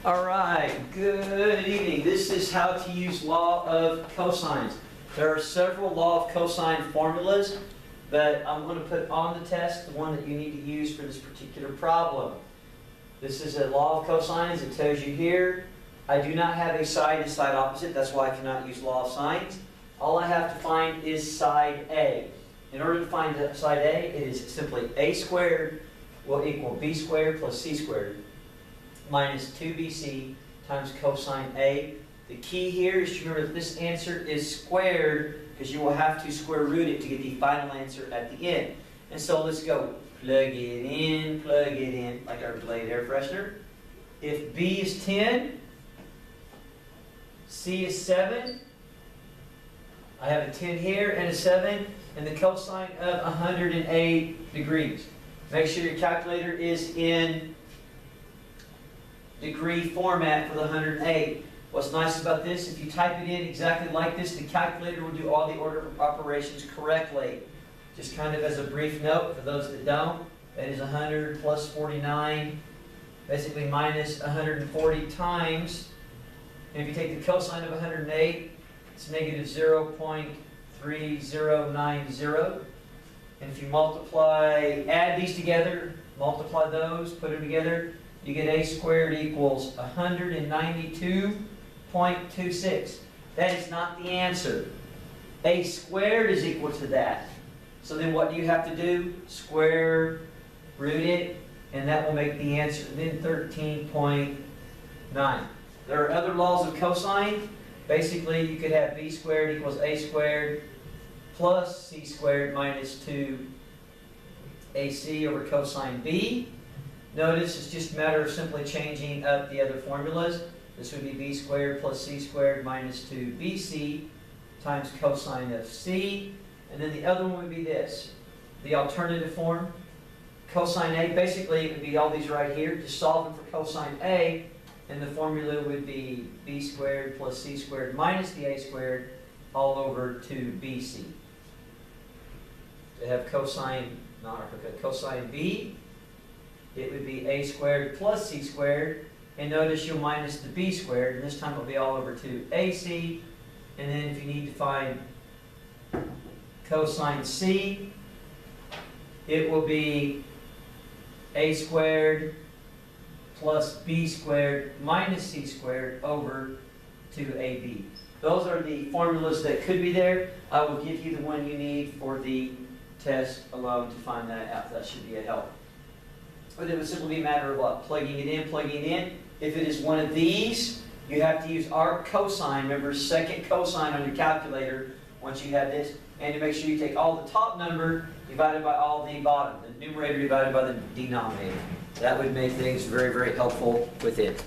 All right, good evening. This is how to use law of cosines. There are several law of cosine formulas, but I'm going to put on the test the one that you need to use for this particular problem. This is a law of cosines. It tells you here, I do not have a side and side opposite. That's why I cannot use law of sines. All I have to find is side A. In order to find side A, it is simply a squared will equal b squared plus c squared minus 2bc times cosine A. The key here is to remember that this answer is squared because you will have to square root it to get the final answer at the end. And so let's go. Plug it in like our delayed air freshener. If b is 10, c is 7, I have a 10 here and a 7, and the cosine of 108 degrees. Make sure your calculator is in degree format for the 108. What's nice about this, if you type it in exactly like this, the calculator will do all the order of operations correctly. Just kind of as a brief note for those that don't, that is 100 plus 49, basically minus 140 times. And if you take the cosine of 108, it's negative 0.3090. And if you multiply, add these together, multiply those, put them together, you get a squared equals 192.26. That is not the answer. A squared is equal to that. So then what do you have to do? Square root it, and that will make the answer. And then 13.9. There are other laws of cosine. Basically, you could have b squared equals a squared plus c squared minus 2ac over cosine b. Notice it's just a matter of simply changing up the other formulas. This would be b squared plus c squared minus 2bc times cosine of c. And then the other one would be this, the alternative form. Cosine A, basically it would be all these right here. Just solve them for cosine A, and the formula would be b squared plus c squared minus the a squared all over 2bc. To have cosine B, it would be a squared plus c squared, and notice you'll minus the b squared, and this time it'll be all over 2ac. And then if you need to find cosine C, it will be a squared plus b squared minus c squared over 2ab. Those are the formulas that could be there. I will give you the one you need for the test alone to find that out. That should be a help. But it would simply be a matter of what? Plugging it in, plugging it in. If it is one of these, you have to use arc cosine. Remember, second cosine on your calculator once you have this. And to make sure you take all the top number divided by all the bottom. The numerator divided by the denominator. That would make things very, very helpful with it.